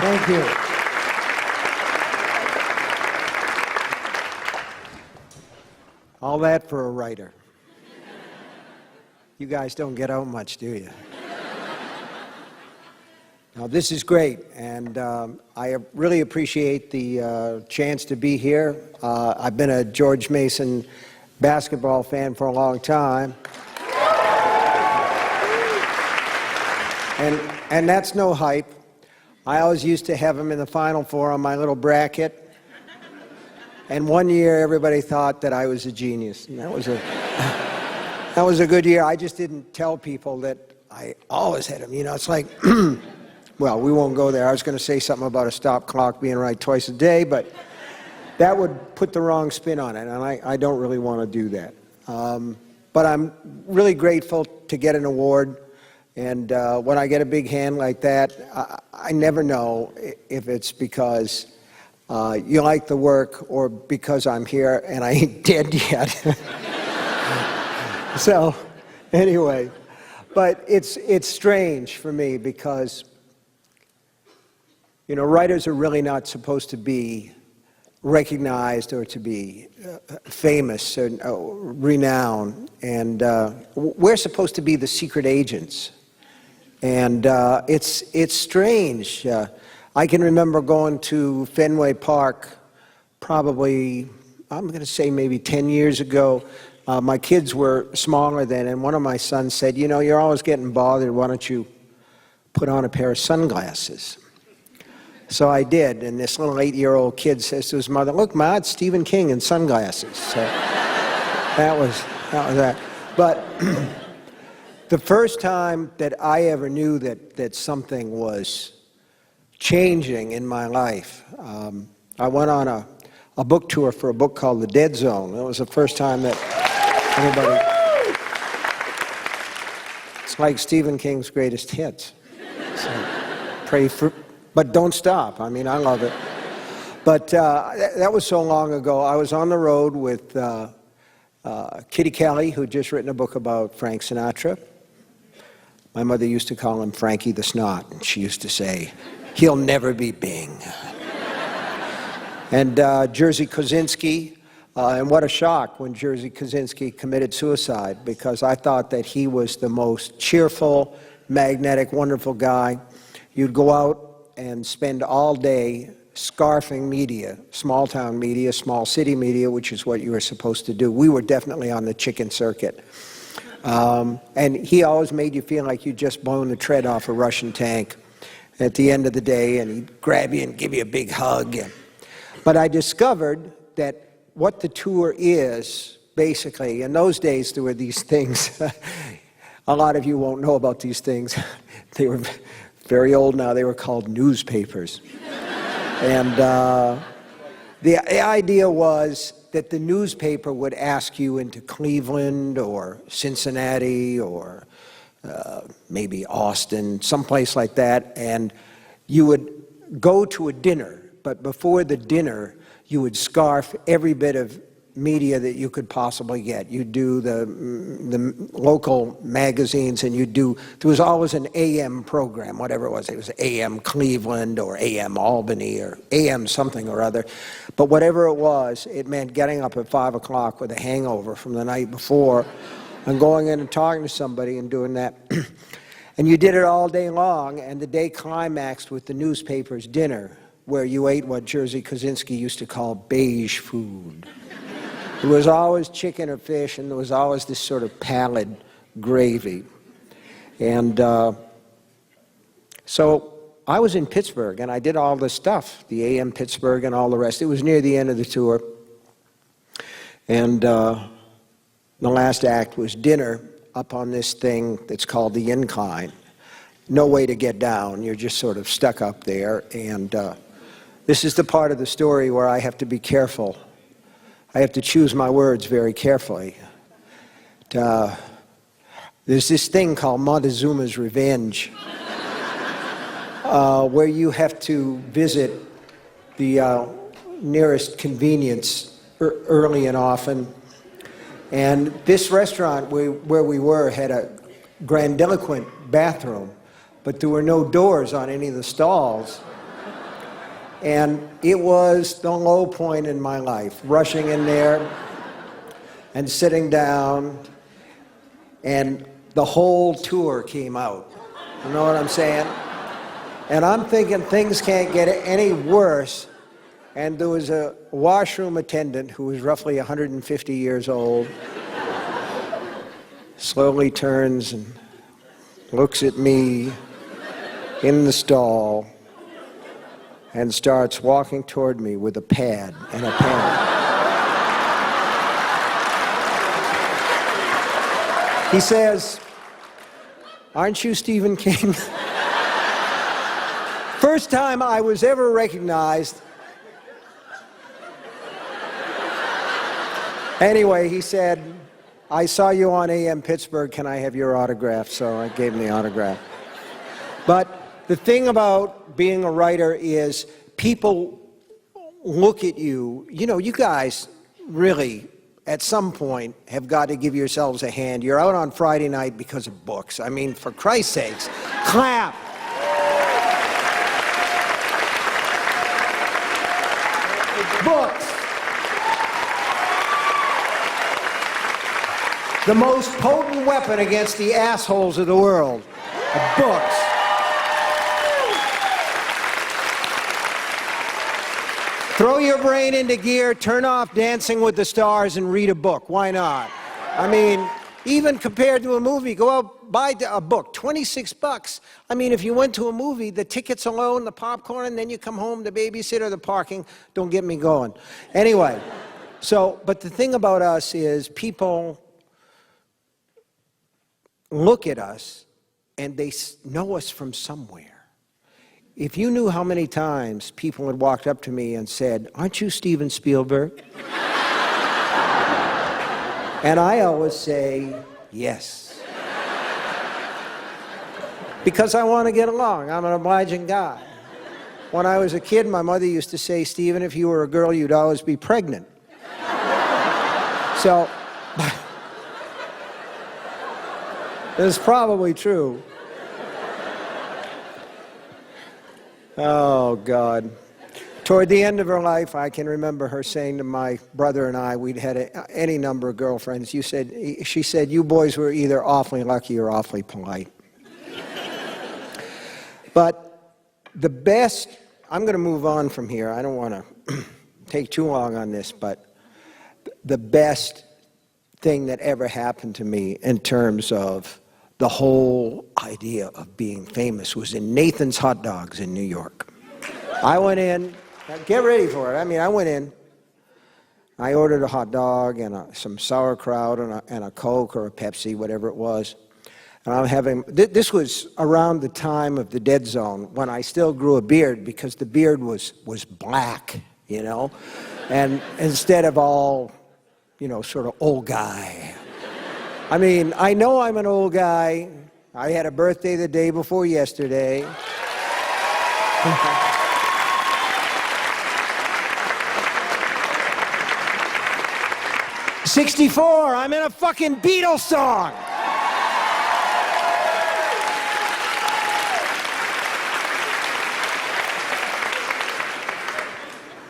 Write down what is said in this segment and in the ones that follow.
Thank you. All that for a writer. You guys don't get out much, do you? Now, this is great, and I really appreciate the chance to be here. I've been a George Mason basketball fan for a long time. And that's no hype. I always used to have him in the Final Four on my little bracket. And one year, everybody thought that I was a genius. And that was a good year. I just didn't tell people that I always had him. You know, it's like, well, we won't go there. I was going to say something about a stop clock being right twice a day, but that would put the wrong spin on it, and I don't really want to do that. But I'm really grateful to get an award. And when I get a big hand like that, I never know if it's because you like the work or because I'm here and I ain't dead yet. So, anyway, but it's strange for me because, you know, writers are really not supposed to be recognized or to be famous or renowned, and we're supposed to be the secret agents. And it's strange. I can remember going to Fenway Park probably, I'm going to say maybe 10 years ago. My kids were smaller then, and one of my sons said, you know, you're always getting bothered. Why don't you put on a pair of sunglasses? So I did, and this little 8-year-old kid says to his mother, look, Ma, it's Stephen King in sunglasses. So that was that. But the first time that I ever knew that something was changing in my life, I went on a book tour for a book called The Dead Zone. That was the first time that anybody... It's like Stephen King's greatest hits. So pray for... But don't stop. I mean, I love it. But that was so long ago. I was on the road with Kitty Kelly, who'd just written a book about Frank Sinatra. My mother used to call him Frankie the Snot, and she used to say, he'll never be Bing. And Jerzy Kosinski, and what a shock when Jerzy Kosinski committed suicide, because I thought that he was the most cheerful, magnetic, wonderful guy. You'd go out and spend all day scarfing media, small town media, small city media, which is what you were supposed to do. We were definitely on the chicken circuit. And he always made you feel like you'd just blown the tread off a Russian tank at the end of the day, and he'd grab you and give you a big hug. But I discovered that what the tour is, basically, in those days there were these things, a lot of you won't know about these things. They were very old now. They were called newspapers. And the idea was that the newspaper would ask you into Cleveland or Cincinnati or maybe Austin, someplace like that, and you would go to a dinner, but before the dinner, you would scarf every bit of media that you could possibly get. You'd do the local magazines, and there was always an AM program, whatever it was AM Cleveland or AM Albany or AM something or other. But whatever it was, it meant getting up at 5 o'clock with a hangover from the night before and going in and talking to somebody and doing that. And you did it all day long, and the day climaxed with the newspaper's dinner, where you ate what Jerzy Kosinski used to call beige food. There was always chicken or fish, and there was always this sort of pallid gravy. And so I was in Pittsburgh, and I did all this stuff, the AM Pittsburgh and all the rest. It was near the end of the tour. And the last act was dinner up on this thing that's called the incline. No way to get down. You're just sort of stuck up there. And this is the part of the story where I have to be careful. I have to choose my words very carefully. There's this thing called Montezuma's Revenge, where you have to visit the nearest convenience early and often. And this restaurant where we were had a grandiloquent bathroom, but there were no doors on any of the stalls. And it was the low point in my life, rushing in there and sitting down, and the whole tour came out. You know what I'm saying? And I'm thinking things can't get any worse. And there was a washroom attendant who was roughly 150 years old, slowly turns and looks at me in the stall and starts walking toward me with a pad and a pen. He says, "Aren't you Stephen King?" First time I was ever recognized. Anyway, he said, "I saw you on AM Pittsburgh, can I have your autograph?" So I gave him the autograph. But the thing about being a writer is people look at you. You know, you guys really, at some point, have got to give yourselves a hand. You're out on Friday night because of books. I mean, for Christ's sakes, clap. Books. The most potent weapon against the assholes of the world. Books. Throw your brain into gear, turn off Dancing with the Stars, and read a book. Why not? I mean, even compared to a movie, go out, buy a book, $26. I mean, if you went to a movie, the tickets alone, the popcorn, and then you come home, the babysitter, the parking, don't get me going. Anyway, but the thing about us is people look at us and they know us from somewhere. If you knew how many times people had walked up to me and said, "Aren't you Steven Spielberg?" And I always say, "Yes." Because I want to get along. I'm an obliging guy. When I was a kid, my mother used to say, "Steven, if you were a girl, you'd always be pregnant." So, this is probably true. Oh, God. Toward the end of her life, I can remember her saying to my brother and I, we'd had any number of girlfriends, she said, "You boys were either awfully lucky or awfully polite." But the best, I'm going to move on from here. I don't want to take too long on this, but the best thing that ever happened to me in terms of the whole idea of being famous was in Nathan's Hot Dogs in New York. I went in, get ready for it. I mean, I went in, I ordered a hot dog and some sauerkraut and a Coke or a Pepsi, whatever it was. And I'm having, this was around the time of the Dead Zone when I still grew a beard because the beard was black, you know? And instead of all, you know, sort of old guy. I mean, I know I'm an old guy. I had a birthday the day before yesterday. '64, I'm in a fucking Beatles song.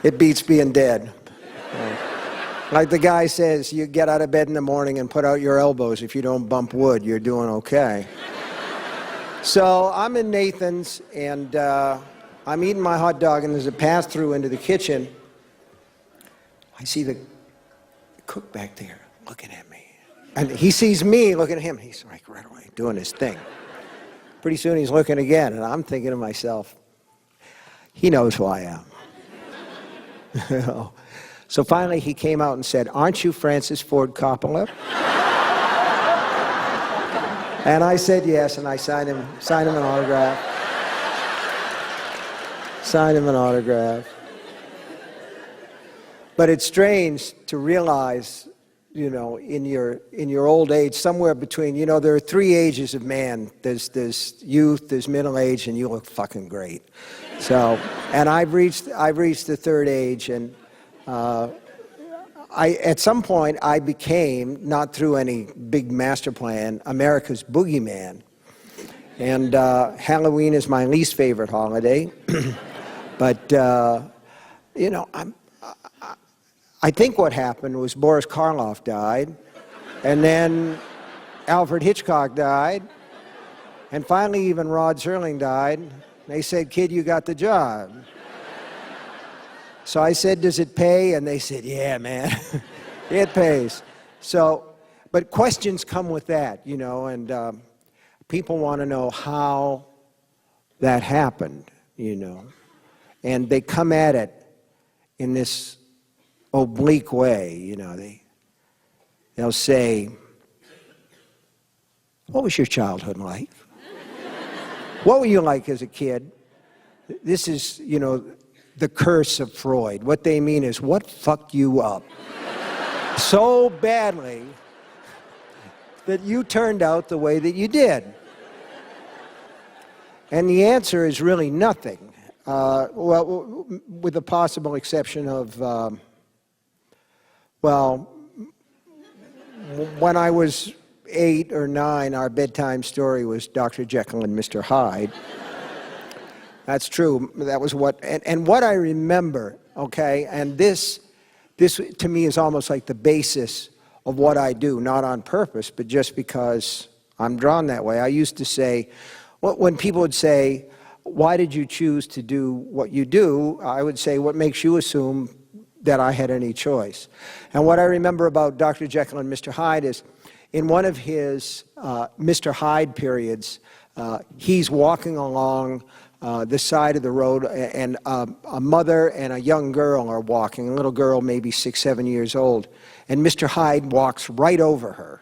It beats being dead. Like the guy says, you get out of bed in the morning and put out your elbows. If you don't bump wood, you're doing okay. So I'm in Nathan's, and I'm eating my hot dog, and there's a pass-through into the kitchen. I see the cook back there looking at me. And he sees me looking at him. He's like right away doing his thing. Pretty soon he's looking again, and I'm thinking to myself, he knows who I am. You know? So finally he came out and said, "Aren't you Francis Ford Coppola?" And I said yes, and I signed him an autograph. Signed him an autograph. But it's strange to realize, you know, in your old age, somewhere between, you know, there are three ages of man. There's youth, there's middle age, and you look fucking great. So, and I've reached the third age, and at some point, I became, not through any big master plan, America's boogeyman. And Halloween is my least favorite holiday. But, you know, I think what happened was Boris Karloff died, and then Alfred Hitchcock died, and finally even Rod Serling died. They said, "Kid, you got the job." So I said, "Does it pay?" And they said, "Yeah, man, it pays." So, but questions come with that, you know, and people want to know how that happened, you know. And they come at it in this oblique way, you know. They'll say, "What was your childhood like? What were you like as a kid?" This is, you know, the curse of Freud. What they mean is, what fucked you up so badly that you turned out the way that you did? And the answer is really nothing. Well, with the possible exception of, well, when I was 8 or 9, our bedtime story was Dr. Jekyll and Mr. Hyde. That's true. That was what, and what I remember, okay, and this to me is almost like the basis of what I do, not on purpose, but just because I'm drawn that way. I used to say, when people would say, "Why did you choose to do what you do?" I would say, "What makes you assume that I had any choice?" And what I remember about Dr. Jekyll and Mr. Hyde is, in one of his Mr. Hyde periods, he's walking along the side of the road, and a mother and a young girl are walking, a little girl maybe 6, 7 years old, and Mr. Hyde walks right over her,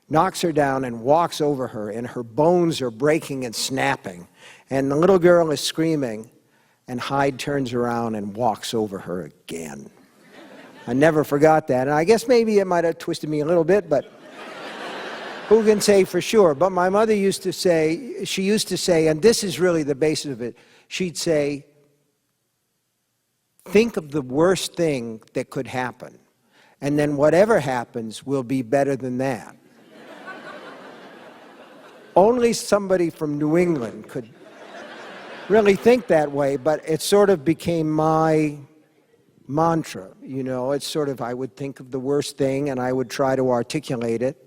knocks her down and walks over her, and her bones are breaking and snapping. And the little girl is screaming, and Hyde turns around and walks over her again. I never forgot that. And I guess maybe it might have twisted me a little bit, but who can say for sure? But my mother used to say, and this is really the basis of it, she'd say, "Think of the worst thing that could happen, and then whatever happens will be better than that." Only somebody from New England could really think that way, but it sort of became my mantra, you know. It's sort of, I would think of the worst thing and I would try to articulate it.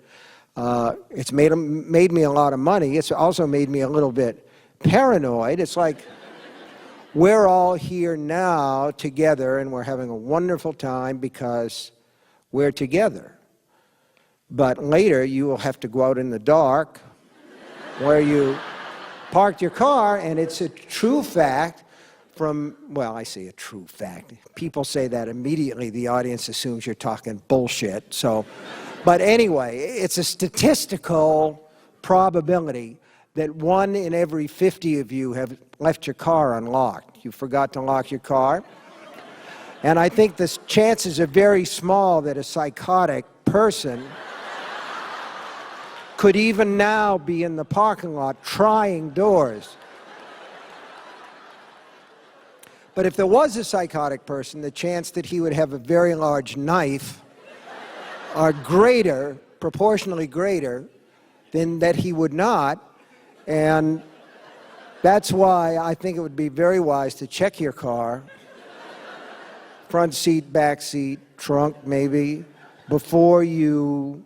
It's made me a lot of money. It's also made me a little bit paranoid. It's like we're all here now together and we're having a wonderful time because we're together. But later you will have to go out in the dark where you parked your car, and it's a true fact from, well, I say a true fact. People say that immediately, the audience assumes you're talking bullshit. So, but anyway, it's a statistical probability that 1 in every 50 of you have left your car unlocked. You forgot to lock your car. And I think the chances are very small that a psychotic person could even now be in the parking lot trying doors. But if there was a psychotic person, the chance that he would have a very large knife are greater, proportionally greater, than that he would not. And that's why I think it would be very wise to check your car, front seat, back seat, trunk maybe, before you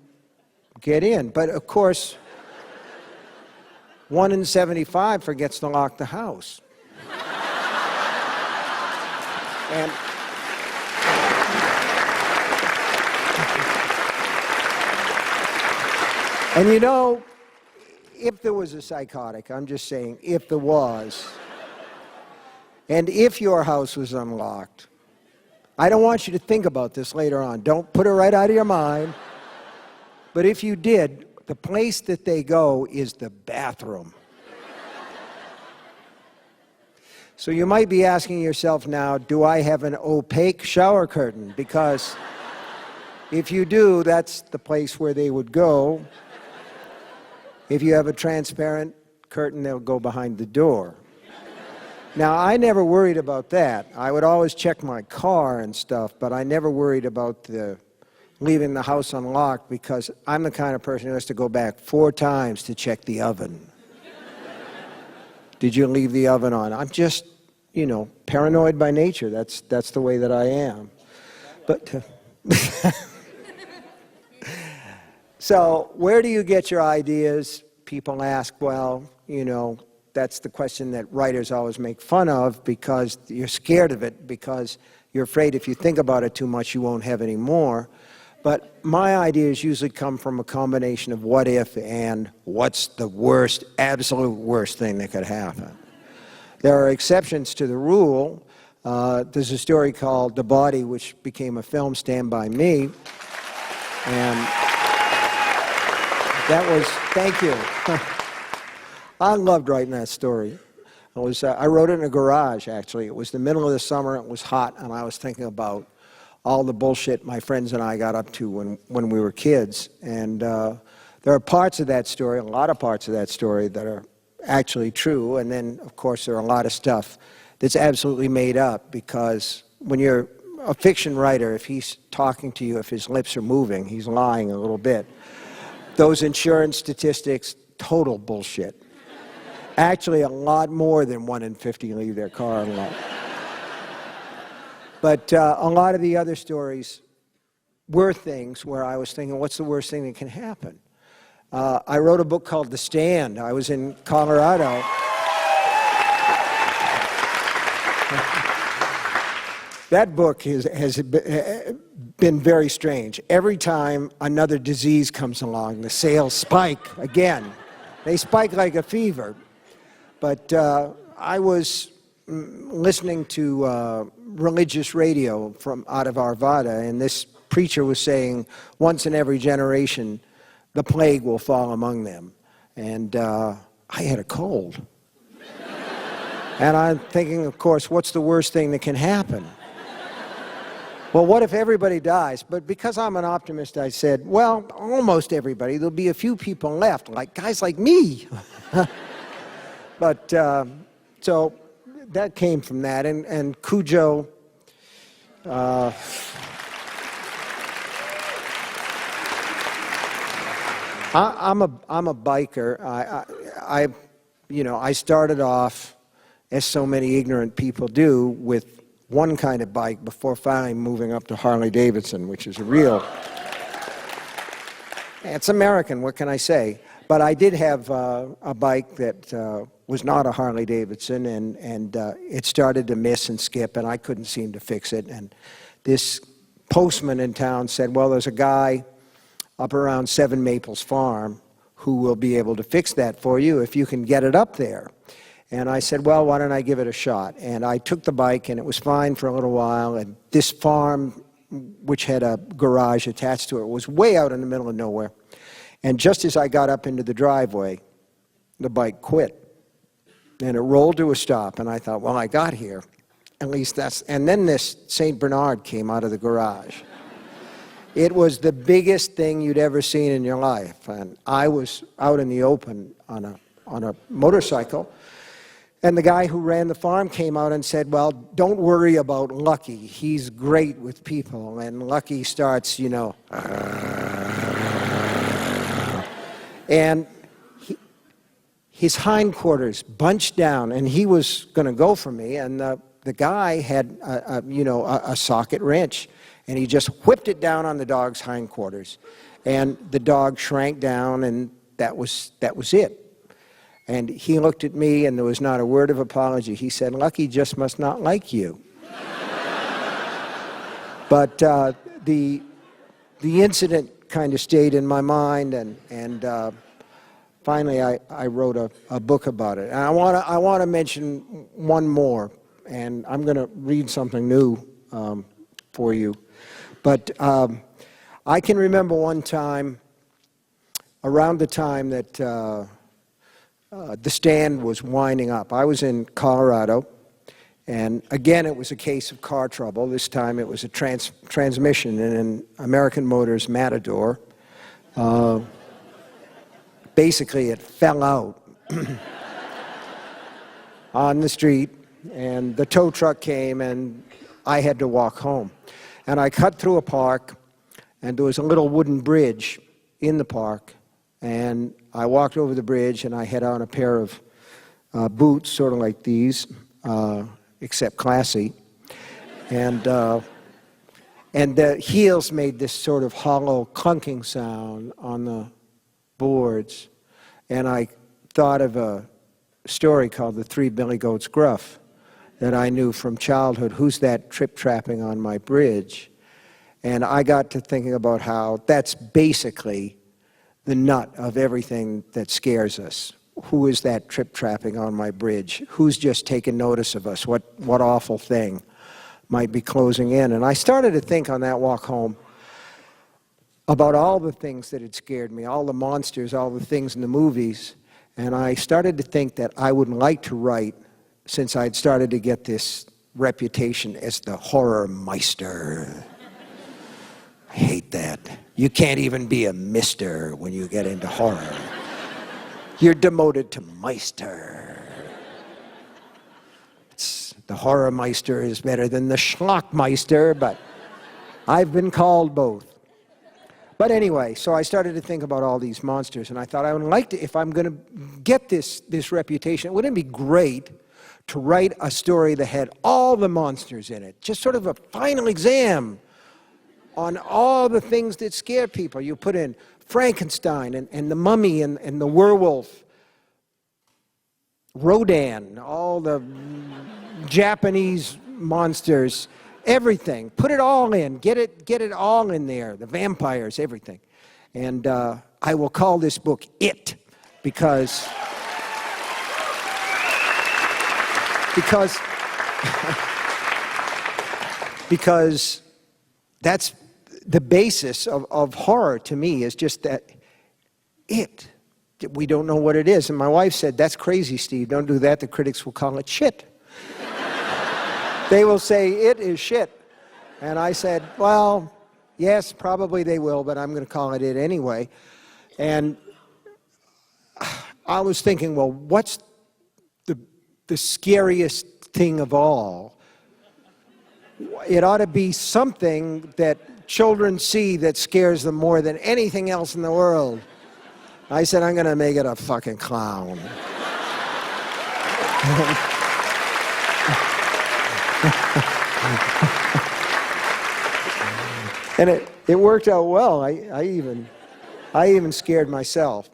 get in. But of course, 1 in 75 forgets to lock the house. And you know, if there was a psychotic, I'm just saying, if there was, and if your house was unlocked, I don't want you to think about this later on. Don't put it right out of your mind. But if you did, the place that they go is the bathroom. So you might be asking yourself now, do I have an opaque shower curtain? Because if you do, that's the place where they would go. If you have a transparent curtain, they'll go behind the door. Now, I never worried about that. I would always check my car and stuff, but I never worried about leaving the house unlocked, because I'm the kind of person who has to go back 4 times to check the oven. Did you leave the oven on? I'm just paranoid by nature. That's the way that I am. But so where do you get your ideas? People ask. Well, that's the question that writers always make fun of, because you're scared of it, because you're afraid if you think about it too much, you won't have any more. But my ideas usually come from a combination of what if and what's the worst, absolute worst thing that could happen. There are exceptions to the rule. There's a story called The Body, which became a film, Stand By Me. And that was, thank you. I loved writing that story. I wrote it in a garage, actually. It was the middle of the summer, it was hot, and I was thinking about all the bullshit my friends and I got up to when we were kids. And there are parts of that story, a lot of parts of that story, that are actually true. And then, of course, there are a lot of stuff that's absolutely made up, because when you're a fiction writer, if he's talking to you, if his lips are moving, he's lying a little bit. Those insurance statistics, total bullshit. Actually, a lot more than 1 in 50 leave their car unlocked. But a lot of the other stories were things where I was thinking, what's the worst thing that can happen? I wrote a book called The Stand. I was in Colorado. That book has been very strange. Every time another disease comes along, the sales spike again. They spike like a fever. But I was listening to religious radio from out of Arvada, and this preacher was saying, once in every generation, the plague will fall among them. And I had a cold. And I'm thinking, of course, what's the worst thing that can happen? Well, what if everybody dies? But because I'm an optimist, I said, well, almost everybody. There'll be a few people left, like guys like me. But so that came from that. And Cujo, I'm a biker. I started off, as so many ignorant people do, with one kind of bike before finally moving up to Harley Davidson, which is a real. It's American, what can I say? But I did have a bike that was not a Harley Davidson, and it started to miss and skip, and I couldn't seem to fix it. And this postman in town said, well, there's a guy up around 7 Maples Farm who will be able to fix that for you if you can get it up there. And I said, well, why don't I give it a shot? And I took the bike, and it was fine for a little while. And this farm, which had a garage attached to it, was way out in the middle of nowhere. And just as I got up into the driveway, the bike quit. And it rolled to a stop, and I thought, well, I got here. At least that's... And then this St. Bernard came out of the garage. It was the biggest thing you'd ever seen in your life. And I was out in the open on a motorcycle. And the guy who ran the farm came out and said, well, don't worry about Lucky. He's great with people. And Lucky starts, and his hindquarters bunched down, and he was going to go for me. And the guy had, a socket wrench, and he just whipped it down on the dog's hindquarters. And the dog shrank down, and that was it. And he looked at me, and there was not a word of apology. He said, Lucky just must not like you. But the incident kind of stayed in my mind, and finally I wrote a book about it. And I want to mention one more, and I'm going to read something new for you. But I can remember one time, around the time that The Stand was winding up. I was in Colorado, and again it was a case of car trouble. This time it was a transmission in an American Motors Matador. Basically it fell out on the street, and the tow truck came, and I had to walk home. And I cut through a park, and there was a little wooden bridge in the park, and I walked over the bridge, and I had on a pair of boots, sort of like these. except classy. And the heels made this sort of hollow clunking sound on the boards. And I thought of a story called The Three Billy Goats Gruff that I knew from childhood. Who's that trip-trapping on my bridge? And I got to thinking about how that's basically the nut of everything that scares us. Who is that trip-trapping on my bridge? Who's just taking notice of us? What awful thing might be closing in? And I started to think on that walk home about all the things that had scared me, all the monsters, all the things in the movies. And I started to think that I would like to write, since I'd started to get this reputation as the horror meister. I hate that. You can't even be a mister when you get into horror. You're demoted to meister. The horror meister is better than the schlockmeister, but I've been called both. But anyway, so I started to think about all these monsters, and I thought I would like to, if I'm going to get this reputation, wouldn't it be great to write a story that had all the monsters in it? Just sort of a final exam on all the things that scare people. You put in Frankenstein and the mummy and the werewolf, Rodan, all the Japanese monsters, everything. Put it all in. Get it all in there. The vampires, everything. And I will call this book It, because that's the basis of horror to me, is just that it. We don't know what it is. And my wife said, "That's crazy, Steve. Don't do that. The critics will call it shit." They will say it is shit. And I said, well, yes, probably they will, but I'm going to call it anyway. And I was thinking, well, what's the scariest thing of all? It ought to be something that children see that scares them more than anything else in the world. I said, I'm going to make it a fucking clown. And it worked out well. I even scared myself.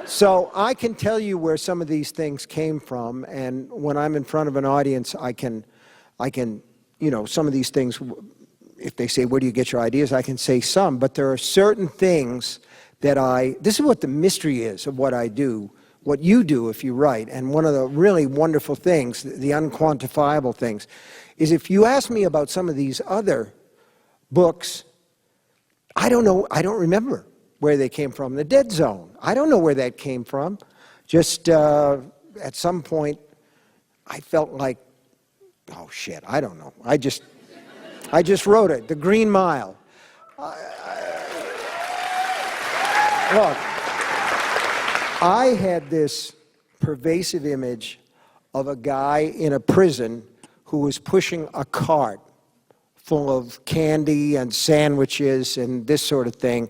So I can tell you where some of these things came from, and when I'm in front of an audience, I can, some of these things, if they say, where do you get your ideas? I can say some, but there are certain things that this is what the mystery is of what I do, what you do if you write. And one of the really wonderful things, the unquantifiable things, is if you ask me about some of these other books, I don't know, I don't remember where they came from. The Dead Zone, I don't know where that came from. Just at some point, I felt like, oh shit, I don't know. I just wrote it. The Green Mile. Look, I had this pervasive image of a guy in a prison who was pushing a cart full of candy and sandwiches and this sort of thing.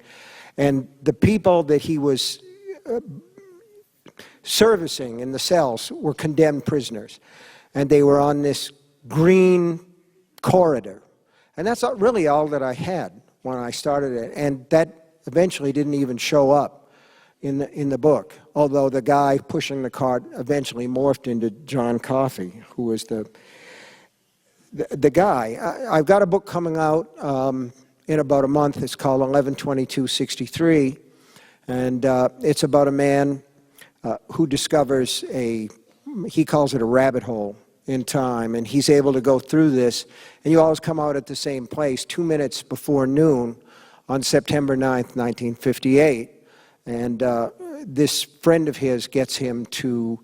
And the people that he was servicing in the cells were condemned prisoners. And they were on this green corridor. And that's not really all that I had when I started it. And that eventually didn't even show up in the book, although the guy pushing the cart eventually morphed into John Coffey, who was the guy. I've got a book coming out in about a month. It's called 11/22/63, and it's about a man who discovers he calls it a rabbit hole in time, and he's able to go through this, and you always come out at the same place 2 minutes before noon on September 9th, 1958. And this friend of his gets him to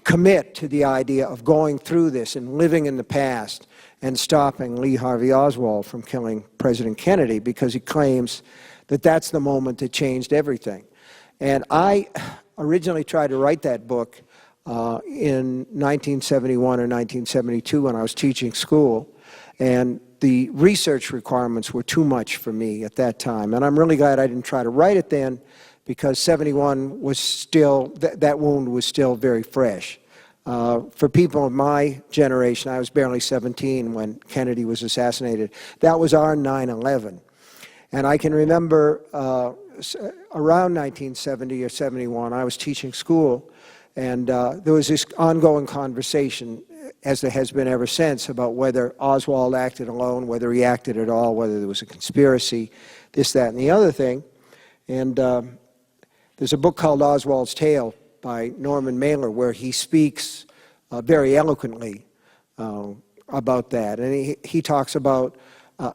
commit to the idea of going through this and living in the past and stopping Lee Harvey Oswald from killing President Kennedy, because he claims that that's the moment that changed everything. And I originally tried to write that book in 1971 or 1972 when I was teaching school, and the research requirements were too much for me at that time. And I'm really glad I didn't try to write it then, because 71 was still, that wound was still very fresh. For people of my generation, I was barely 17 when Kennedy was assassinated. That was our 9/11. And I can remember around 1970 or 71, I was teaching school, and there was this ongoing conversation, as there has been ever since, about whether Oswald acted alone, whether he acted at all, whether there was a conspiracy, this, that, and the other thing. And there's a book called Oswald's Tale by Norman Mailer where he speaks very eloquently about that. And he talks about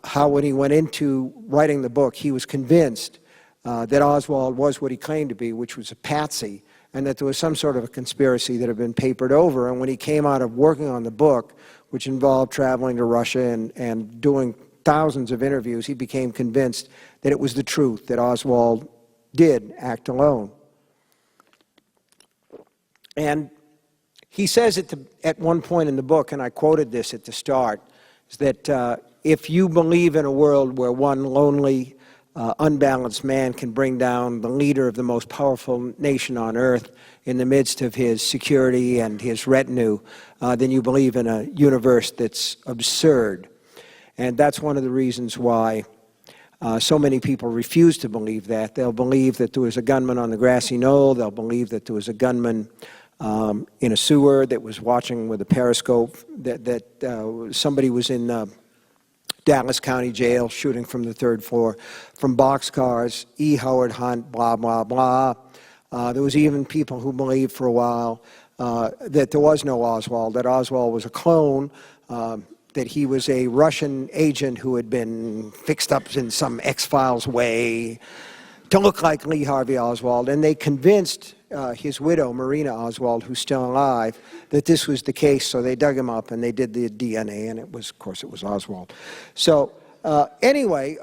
how when he went into writing the book, he was convinced that Oswald was what he claimed to be, which was a patsy, and that there was some sort of a conspiracy that had been papered over. And when he came out of working on the book, which involved traveling to Russia and doing thousands of interviews, he became convinced that it was the truth, that Oswald did act alone. And he says at one point in the book, and I quoted this at the start, is that if you believe in a world where one lonely, unbalanced man can bring down the leader of the most powerful nation on earth in the midst of his security and his retinue, then you believe in a universe that's absurd. And that's one of the reasons why so many people refuse to believe that. They'll believe that there was a gunman on the grassy knoll. They'll believe that there was a gunman in a sewer that was watching with a periscope, that somebody was in Dallas County Jail shooting from the third floor, from boxcars, E. Howard Hunt, blah, blah, blah. There was even people who believed for a while that there was no Oswald, that Oswald was a clone, that he was a Russian agent who had been fixed up in some X-Files way to look like Lee Harvey Oswald. And they convinced his widow, Marina Oswald, who's still alive, that this was the case. So they dug him up and they did the DNA, and it was, of course, it was Oswald. So anyway,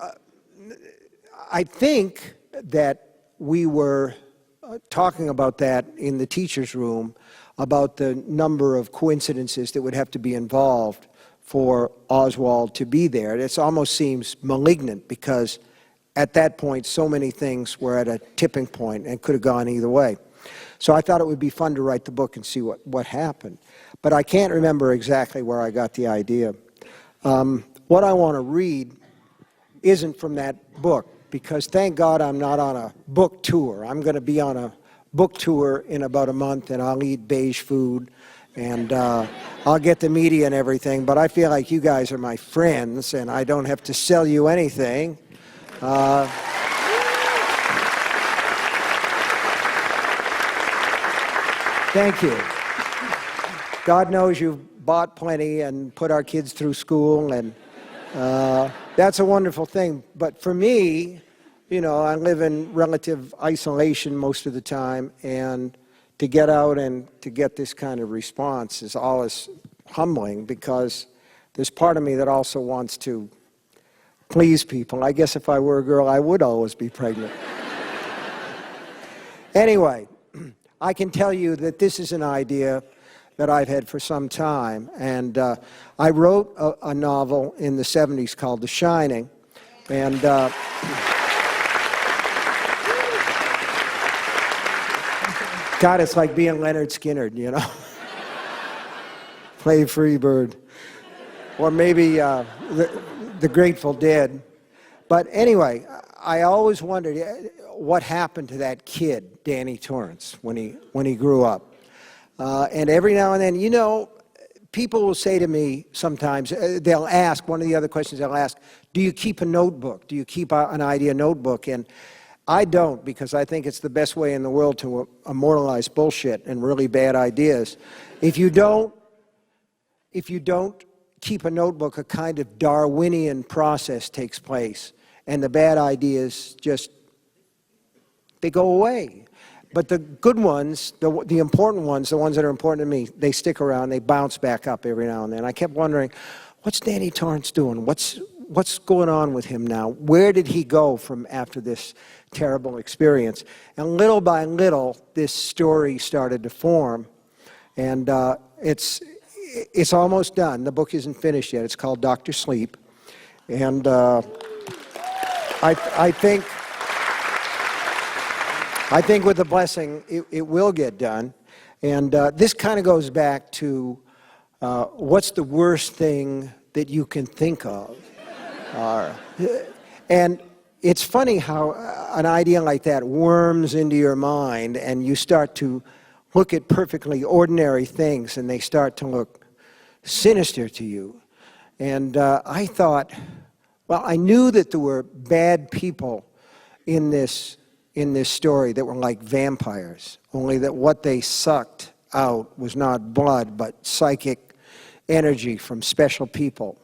I think that we were talking about that in the teacher's room, about the number of coincidences that would have to be involved for Oswald to be there. It almost seems malignant because at that point so many things were at a tipping point and could have gone either way. So I thought it would be fun to write the book and see what happened. But I can't remember exactly where I got the idea. What I want to read isn't from that book, because thank God I'm not on a book tour. I'm going to be on a book tour in about a month, and I'll eat beige food, and I'll get the media and everything, but I feel like you guys are my friends, and I don't have to sell you anything. Thank you. God knows you've bought plenty and put our kids through school, and that's a wonderful thing. But for me, you know, I live in relative isolation most of the time, and to get out and to get this kind of response is always humbling, because there's part of me that also wants to please people. I guess if I were a girl, I would always be pregnant. Anyway, I can tell you that this is an idea that I've had for some time, and I wrote a novel in the 70s called The Shining, and God, it's like being Leonard Skinner, you know? Play Free Bird. Or maybe the Grateful Dead. But anyway, I always wondered what happened to that kid, Danny Torrance, when he grew up. And every now and then, you know, people will say to me sometimes, they'll ask, one of the other questions they'll ask, do you keep a notebook? Do you keep an idea notebook? And I don't, because I think it's the best way in the world to immortalize bullshit and really bad ideas. If you don't keep a notebook, a kind of Darwinian process takes place, and the bad ideas just, they go away. But the good ones, the important ones, the ones that are important to me, they stick around, they bounce back up every now and then. I kept wondering, what's Danny Torrance doing? What's going on with him now? Where did he go from after this terrible experience? And little by little, this story started to form, and it's almost done. The book isn't finished yet. It's called Dr. Sleep, and I think with the blessing, it will get done. And this kind of goes back to what's the worst thing that you can think of? And it's funny how an idea like that worms into your mind, and you start to look at perfectly ordinary things, and they start to look sinister to you. And I thought, well, I knew that there were bad people in this story that were like vampires, only that what they sucked out was not blood, but psychic energy from special people,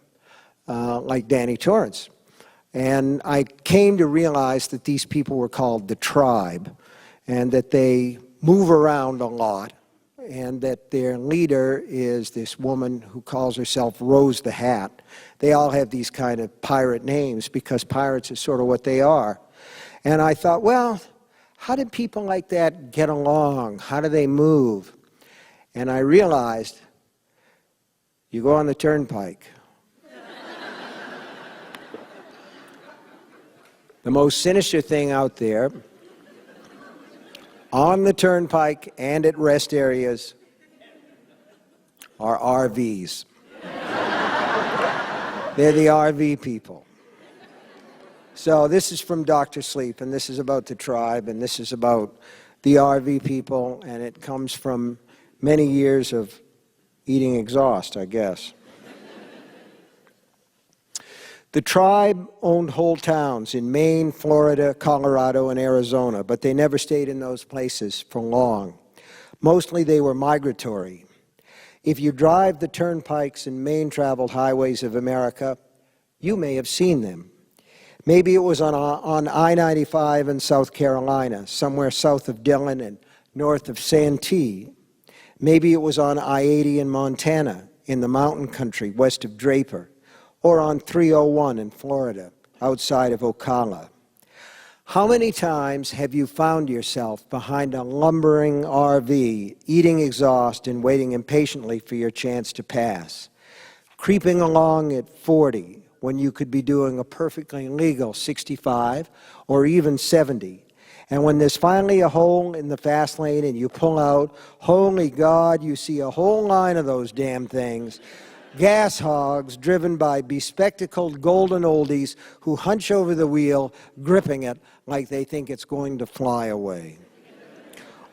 like Danny Torrance. And I came to realize that these people were called the tribe, and that they move around a lot, and that their leader is this woman who calls herself Rose the Hat. They all have these kind of pirate names because pirates are sort of what they are. And I thought, well, how did people like that get along? How do they move? And I realized, you go on the turnpike. The most sinister thing out there, on the turnpike and at rest areas, are RVs. They're the RV people. So this is from Dr. Sleep, and this is about the tribe, and this is about the RV people, and it comes from many years of eating exhaust, I guess. The tribe owned whole towns in Maine, Florida, Colorado, and Arizona, but they never stayed in those places for long. Mostly they were migratory. If you drive the turnpikes and main traveled highways of America, you may have seen them. Maybe it was on I-95 in South Carolina, somewhere south of Dillon and north of Santee. Maybe it was on I-80 in Montana, in the mountain country west of Draper, or on 301 in Florida, outside of Ocala. How many times have you found yourself behind a lumbering RV, eating exhaust and waiting impatiently for your chance to pass? Creeping along at 40 when you could be doing a perfectly legal 65 or even 70. And when there's finally a hole in the fast lane and you pull out, holy God, you see a whole line of those damn things. Gas hogs driven by bespectacled golden oldies who hunch over the wheel, gripping it like they think it's going to fly away.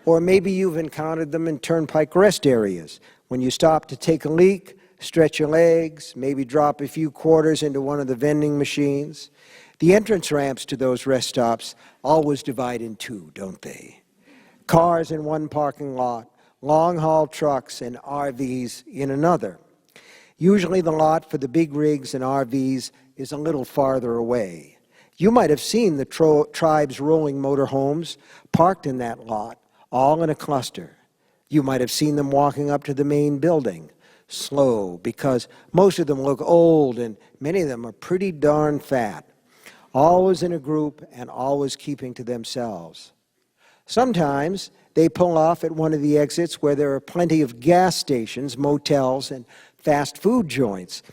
Or maybe you've encountered them in turnpike rest areas, when you stop to take a leak, stretch your legs, maybe drop a few quarters into one of the vending machines. The entrance ramps to those rest stops always divide in two, don't they? Cars in one parking lot, long-haul trucks and RVs in another. Usually the lot for the big rigs and RVs is a little farther away. You might have seen the tribe's rolling motorhomes parked in that lot, all in a cluster. You might have seen them walking up to the main building, slow, because most of them look old and many of them are pretty darn fat, always in a group and always keeping to themselves. Sometimes they pull off at one of the exits where there are plenty of gas stations, motels, and fast food joints.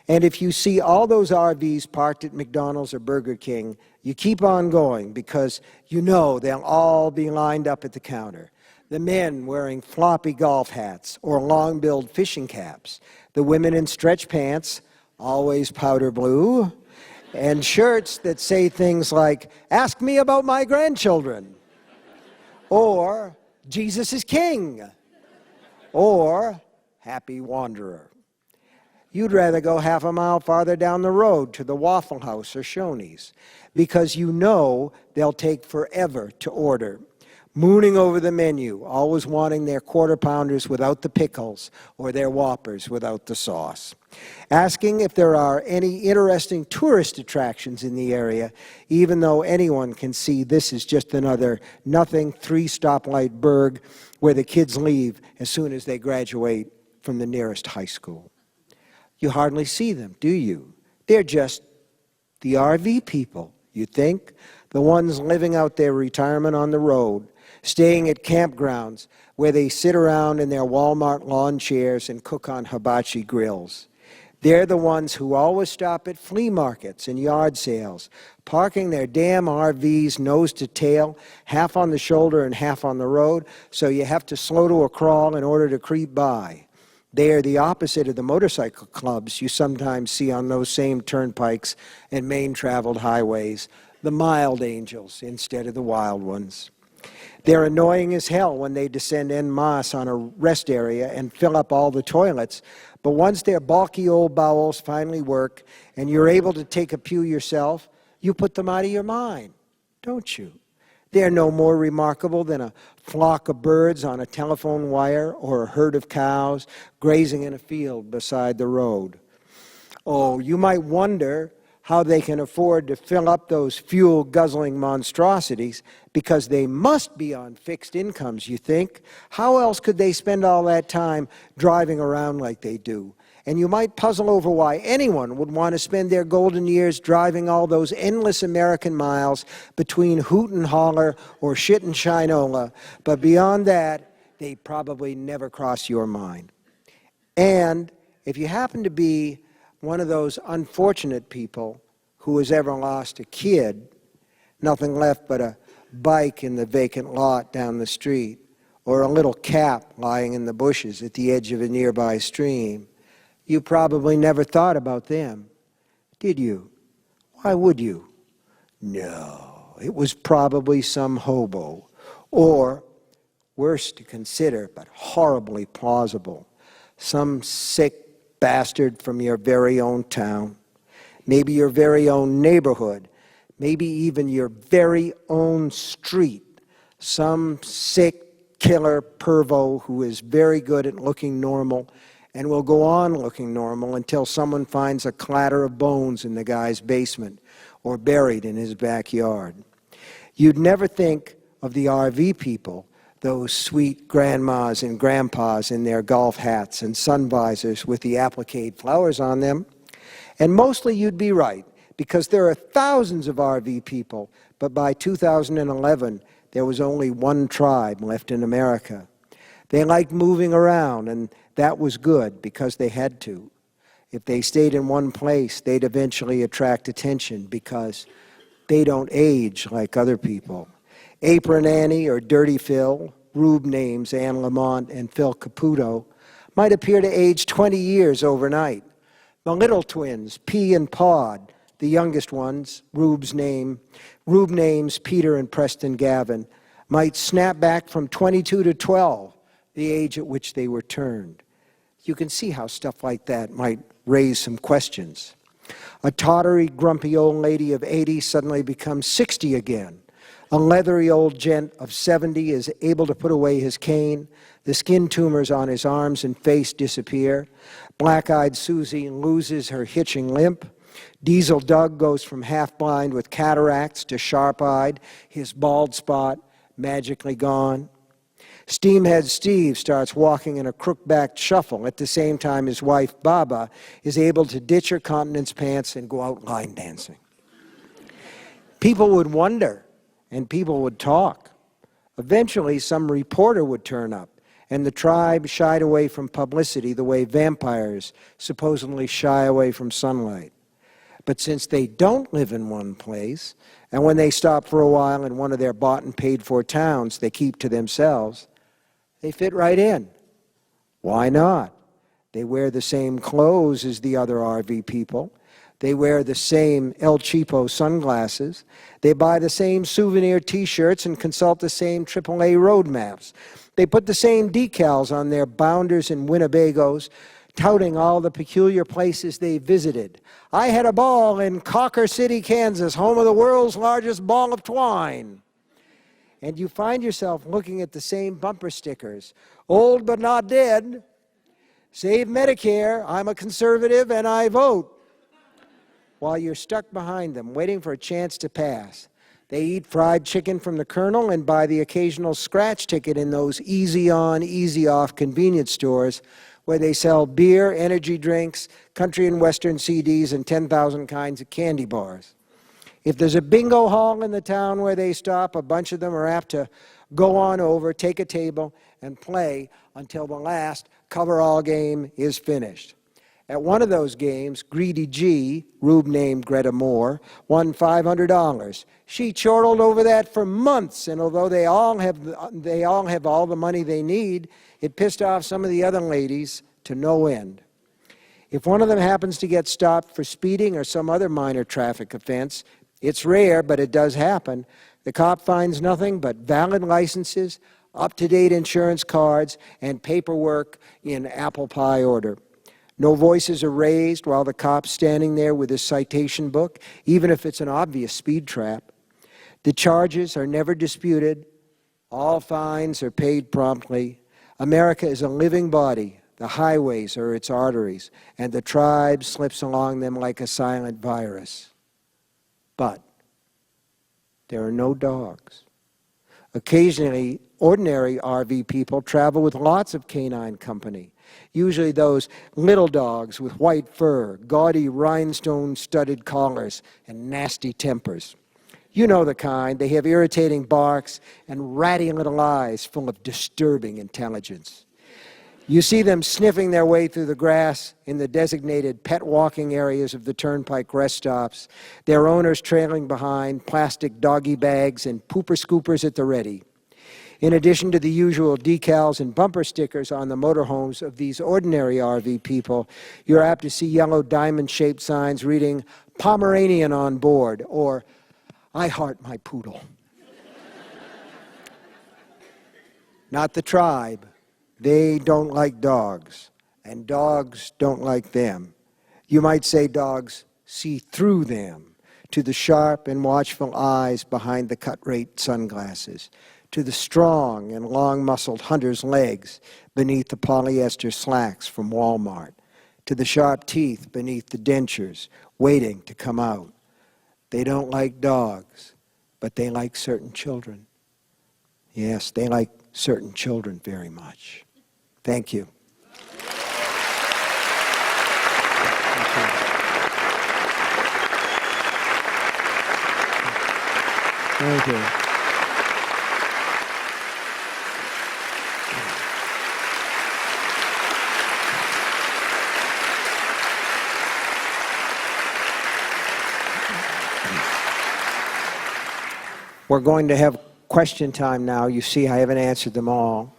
And if you see all those RVs parked at McDonald's or Burger King, you keep on going because you know they'll all be lined up at the counter. The men wearing floppy golf hats or long-billed fishing caps. The women in stretch pants, always powder blue, and shirts that say things like, "Ask me about my grandchildren," or "Jesus is King," or "Happy Wanderer." You'd rather go half a mile farther down the road to the Waffle House or Shoney's because you know they'll take forever to order, mooning over the menu, always wanting their quarter pounders without the pickles or their Whoppers without the sauce. Asking if there are any interesting tourist attractions in the area, even though anyone can see this is just another nothing three-stoplight burg where the kids leave as soon as they graduate from the nearest high school. You hardly see them, do you? They're just the RV people, you think, the ones living out their retirement on the road, staying at campgrounds where they sit around in their Walmart lawn chairs and cook on hibachi grills. They're the ones who always stop at flea markets and yard sales, parking their damn RVs nose to tail, half on the shoulder and half on the road, so you have to slow to a crawl in order to creep by. They are the opposite of the motorcycle clubs you sometimes see on those same turnpikes and main-traveled highways, the mild angels instead of the wild ones. They're annoying as hell when they descend en masse on a rest area and fill up all the toilets, but once their bulky old bowels finally work and you're able to take a pew yourself, you put them out of your mind, don't you? They're no more remarkable than a flock of birds on a telephone wire or a herd of cows grazing in a field beside the road. Oh, you might wonder how they can afford to fill up those fuel-guzzling monstrosities, because they must be on fixed incomes, you think. How else could they spend all that time driving around like they do? And you might puzzle over why anyone would want to spend their golden years driving all those endless American miles between Hoot and Holler or Shit and Shinola, but beyond that, they probably never cross your mind. And if you happen to be one of those unfortunate people who has ever lost a kid, nothing left but a bike in the vacant lot down the street, or a little cap lying in the bushes at the edge of a nearby stream, you probably never thought about them, did you? Why would you? No, it was probably some hobo, or, worse to consider, but horribly plausible, some sick bastard from your very own town, maybe your very own neighborhood, maybe even your very own street, some sick killer pervo who is very good at looking normal and will go on looking normal until someone finds a clatter of bones in the guy's basement or buried in his backyard. You'd never think of the RV people, those sweet grandmas and grandpas in their golf hats and sun visors with the applique flowers on them. And mostly you'd be right, because there are thousands of RV people, but by 2011, there was only one tribe left in America. They liked moving around, and that was good because they had to. If they stayed in one place, they'd eventually attract attention because they don't age like other people. Apron Annie or Dirty Phil, Rube names Anne Lamont and Phil Caputo, might appear to age 20 years overnight. The little twins, P and Pod, the youngest ones, Rube names Peter and Preston Gavin, might snap back from 22 to 12, the age at which they were turned. You can see how stuff like that might raise some questions. A tottery, grumpy old lady of 80 suddenly becomes 60 again. A leathery old gent of 70 is able to put away his cane. The skin tumors on his arms and face disappear. Black-eyed Susie loses her hitching limp. Diesel Doug goes from half-blind with cataracts to sharp-eyed, his bald spot magically gone. Steamhead Steve starts walking in a crook-backed shuffle at the same time his wife, Baba, is able to ditch her continence pants and go out line dancing. People would wonder, and people would talk. Eventually, some reporter would turn up, and the tribe shied away from publicity the way vampires supposedly shy away from sunlight. But since they don't live in one place, and when they stop for a while in one of their bought and paid for towns they keep to themselves, they fit right in. Why not? They wear the same clothes as the other RV people. They wear the same El Cheapo sunglasses. They buy the same souvenir T-shirts and consult the same AAA road maps. They put the same decals on their Bounders and Winnebagos, touting all the peculiar places they visited. I had a ball in Cocker City, Kansas, home of the world's largest ball of twine. And you find yourself looking at the same bumper stickers. Old but not dead. Save Medicare. I'm a conservative and I vote. While you're stuck behind them, waiting for a chance to pass. They eat fried chicken from the Colonel and buy the occasional scratch ticket in those easy-on, easy-off convenience stores where they sell beer, energy drinks, country and western CDs, and 10,000 kinds of candy bars. If there's a bingo hall in the town where they stop, a bunch of them are apt to go on over, take a table, and play until the last coverall game is finished. At one of those games, Greedy G, Rube named Greta Moore, won $500. She chortled over that for months, and although they all have all the money they need, it pissed off some of the other ladies to no end. If one of them happens to get stopped for speeding or some other minor traffic offense, it's rare, but it does happen. The cop finds nothing but valid licenses, up-to-date insurance cards, and paperwork in apple pie order. No voices are raised while the cop's standing there with his citation book, even if it's an obvious speed trap. The charges are never disputed. All fines are paid promptly. America is a living body. The highways are its arteries, and the tribe slips along them like a silent virus. But there are no dogs. Occasionally, ordinary RV people travel with lots of canine company, usually those little dogs with white fur, gaudy rhinestone-studded collars, and nasty tempers. You know the kind. They have irritating barks and ratty little eyes full of disturbing intelligence. You see them sniffing their way through the grass in the designated pet walking areas of the turnpike rest stops, their owners trailing behind, plastic doggy bags and pooper scoopers at the ready. In addition to the usual decals and bumper stickers on the motorhomes of these ordinary RV people, you're apt to see yellow diamond-shaped signs reading, "Pomeranian on board," or "I heart my poodle." Not the tribe. They don't like dogs, and dogs don't like them. You might say dogs see through them, to the sharp and watchful eyes behind the cut-rate sunglasses, to the strong and long-muscled hunter's legs beneath the polyester slacks from Walmart, to the sharp teeth beneath the dentures waiting to come out. They don't like dogs, but they like certain children. Yes, they like certain children very much. Thank you. Thank you. We're going to have question time now. You see, I haven't answered them all.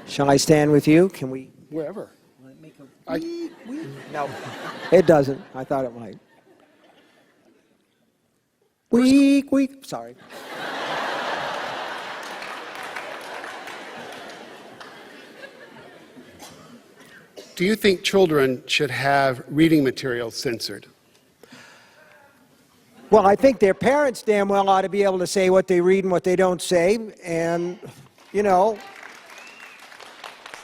Shall I stand with you? Can we? Wherever. No, it doesn't. I thought it might. Weak. Sorry. Do you think children should have reading materials censored? Well, I think their parents damn well ought to be able to say what they read and what they don't say, and, you know.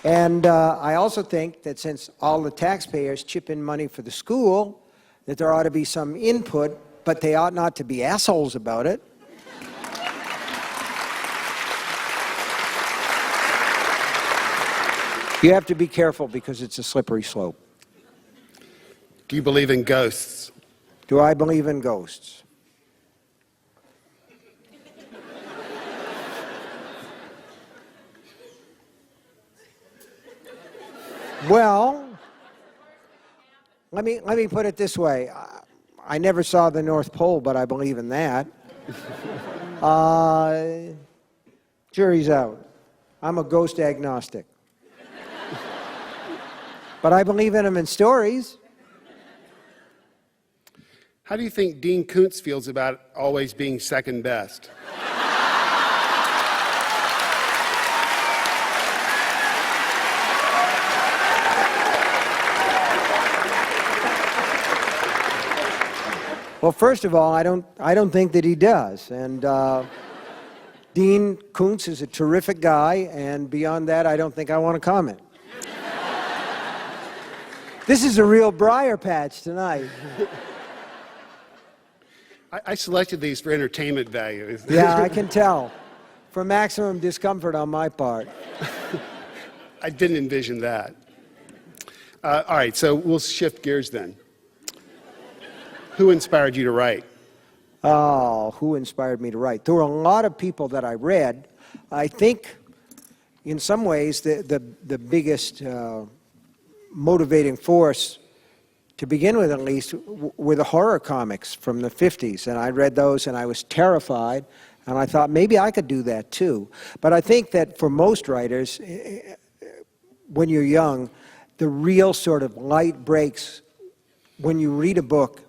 And I also think that since all the taxpayers chip in money for the school, that there ought to be some input, but they ought not to be assholes about it. You have to be careful because it's a slippery slope. Do you believe in ghosts? Do I believe in ghosts? Well, let me put it this way. I never saw the North Pole, but I believe in that. Jury's out. I'm a ghost agnostic. But I believe in them in stories. How do you think Dean Koontz feels about always being second best? Well, first of all, I don't think that he does. And Dean Koontz is a terrific guy, and beyond that, I don't think I want to comment. This is a real briar patch tonight. I selected these for entertainment value. Yeah, I can tell. For maximum discomfort on my part. I didn't envision that. All right, so we'll shift gears then. Who inspired you to write? Oh, who inspired me to write? There were a lot of people that I read. I think, in some ways, the biggest motivating force, to begin with at least, were the horror comics from the 50s. And I read those and I was terrified. And I thought maybe I could do that too. But I think that for most writers, when you're young, the real sort of light breaks when you read a book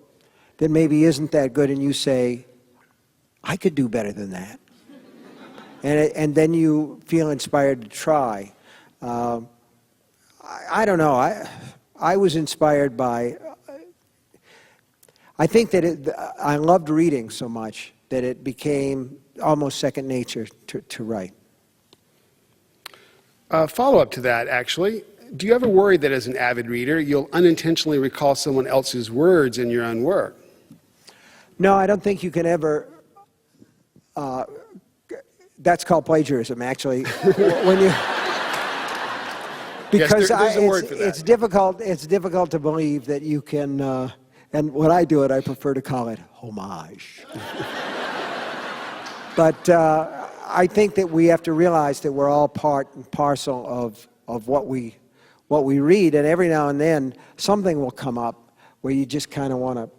that maybe isn't that good and you say, I could do better than that. And then you feel inspired to try. I don't know. I was inspired by, I think that I loved reading so much that it became almost second nature to write. Follow-up to that, actually. Do you ever worry that as an avid reader, you'll unintentionally recall someone else's words in your own work? No, I don't think you can ever. That's called plagiarism, actually. When you, because yes, there's a word for that. It's difficult. It's difficult to believe that you can. And when I do it, I prefer to call it homage. But I think that we have to realize that we're all part and parcel of what we read, and every now and then something will come up where you just kind of want to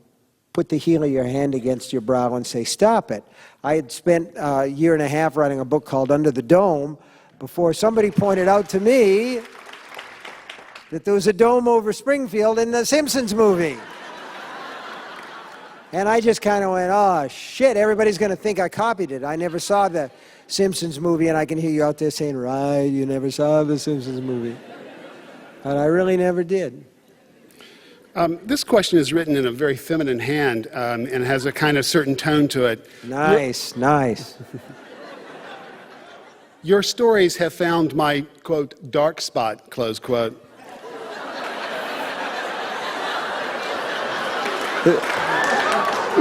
put the heel of your hand against your brow and say, stop it. I had spent a year and a half writing a book called Under the Dome before somebody pointed out to me that there was a dome over Springfield in the Simpsons movie. And I just kind of went, oh, shit, everybody's going to think I copied it. I never saw the Simpsons movie, and I can hear you out there saying, right, you never saw the Simpsons movie. And I really never did. This question is written in a very feminine hand and has a kind of certain tone to it. Nice, nice. Your stories have found my, quote, dark spot, close quote.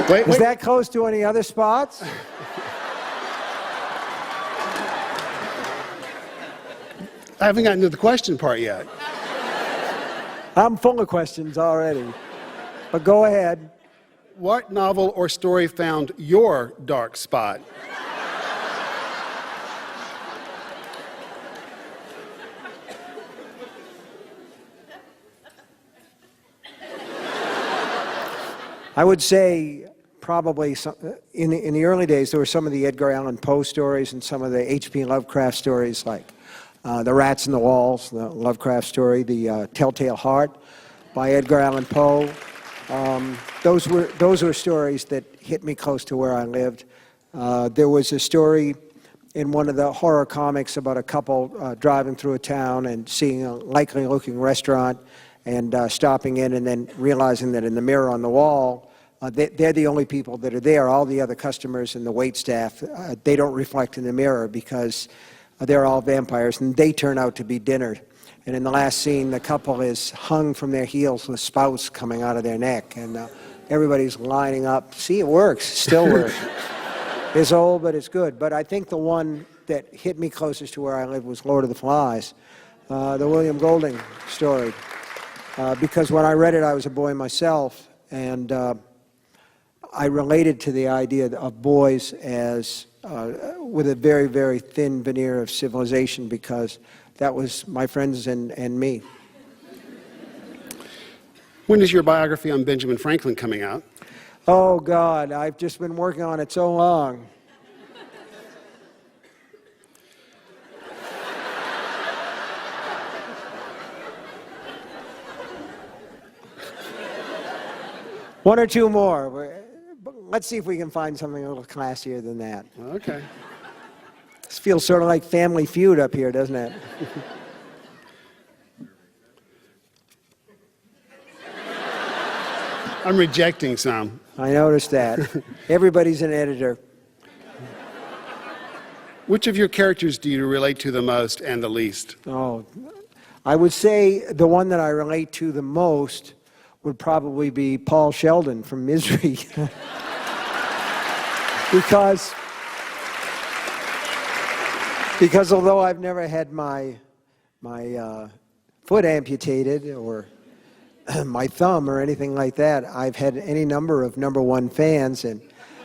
Wait. Is that close to any other spots? I haven't gotten to the question part yet. I'm full of questions already. But go ahead. What novel or story found your dark spot? I would say probably in the early days, there were some of the Edgar Allan Poe stories and some of the H.P. Lovecraft stories, like The Rats in the Walls, the Lovecraft story, the Telltale Heart by Edgar Allan Poe. Those were stories that hit me close to where I lived. There was a story in one of the horror comics about a couple driving through a town and seeing a likely-looking restaurant and stopping in and then realizing that in the mirror on the wall, they're the only people that are there. All the other customers and the wait staff, they don't reflect in the mirror because they're all vampires, and they turn out to be dinner. And in the last scene, the couple is hung from their heels with spouts coming out of their neck, and everybody's lining up. See, it works. Still works. It's old, but it's good. But I think the one that hit me closest to where I live was Lord of the Flies, the William Golding story. Because when I read it, I was a boy myself, and I related to the idea of boys as with a very, very thin veneer of civilization, because that was my friends and me. When is your biography on Benjamin Franklin coming out? Oh, God, I've just been working on it so long. One or two more. Let's see if we can find something a little classier than that. Okay. This feels sort of like Family Feud up here, doesn't it? I'm rejecting some. I noticed that. Everybody's an editor. Which of your characters do you relate to the most and the least? Oh, I would say the one that I relate to the most would probably be Paul Sheldon from Misery. because although I've never had my foot amputated or my thumb or anything like that, I've had any number of #1 fans, and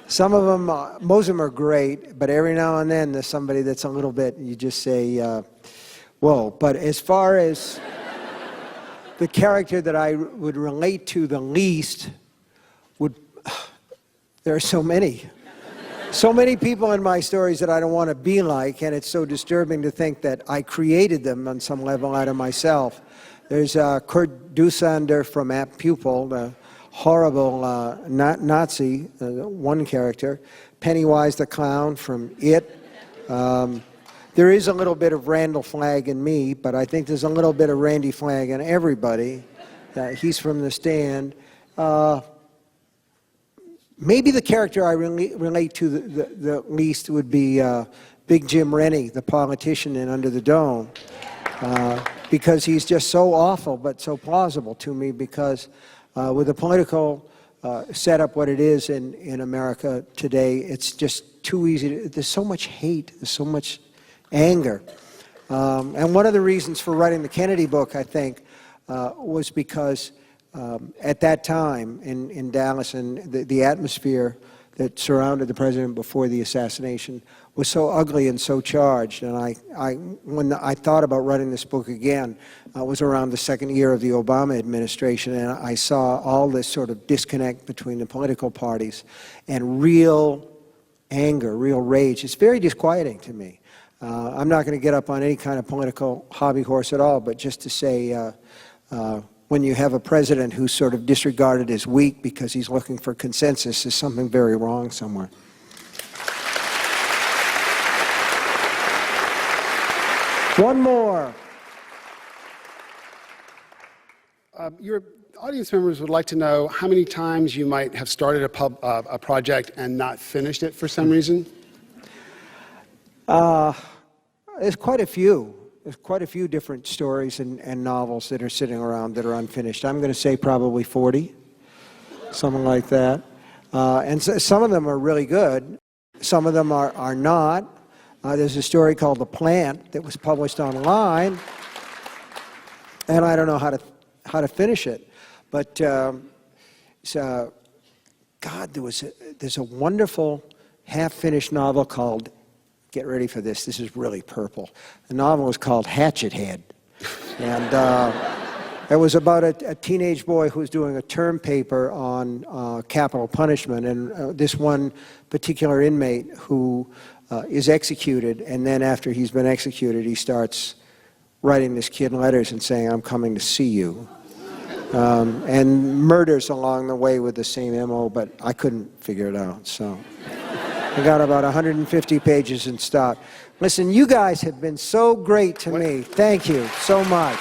some of them, most of them are great, but every now and then there's somebody that's a little bit, you just say, whoa. But as far as the character that I would relate to the least would, there are so many. So many people in my stories that I don't want to be like, and it's so disturbing to think that I created them on some level out of myself. There's Kurt Dusander from Apt Pupil, the horrible Nazi, one character. Pennywise the Clown from It. There is a little bit of Randall Flagg in me, but I think there's a little bit of Randy Flagg in everybody. He's from The Stand. Maybe the character I relate to the least would be Big Jim Rennie, the politician in Under the Dome, because he's just so awful but so plausible to me, because with the political setup what it is in America today, it's just too easy. There's so much hate, there's so much anger. And one of the reasons for writing the Kennedy book, I think, was because at that time in Dallas, and the atmosphere that surrounded the president before the assassination was so ugly and so charged. And when I thought about writing this book again, it was around the second year of the Obama administration, and I saw all this sort of disconnect between the political parties and real anger, real rage. It's very disquieting to me. I'm not going to get up on any kind of political hobby horse at all, but just to say, when you have a president who's sort of disregarded as weak because he's looking for consensus, there's something very wrong somewhere. One more. Your audience members would like to know how many times you might have started a project and not finished it for some reason. There's quite a few. There's quite a few different stories and novels that are sitting around that are unfinished. I'm going to say probably 40, something like that. And so, some of them are really good. Some of them are not. There's a story called The Plant that was published online, and I don't know how to finish it. But God, there's a wonderful half-finished novel called, get ready for this, this is really purple. The novel is called Hatchet Head. And it was about a teenage boy who was doing a term paper on capital punishment, and this one particular inmate who is executed, and then after he's been executed, he starts writing this kid letters and saying, "I'm coming to see you." And murders along the way with the same MO, but I couldn't figure it out, so I got about 150 pages and stopped. Listen, you guys have been so great to me. Thank you so much.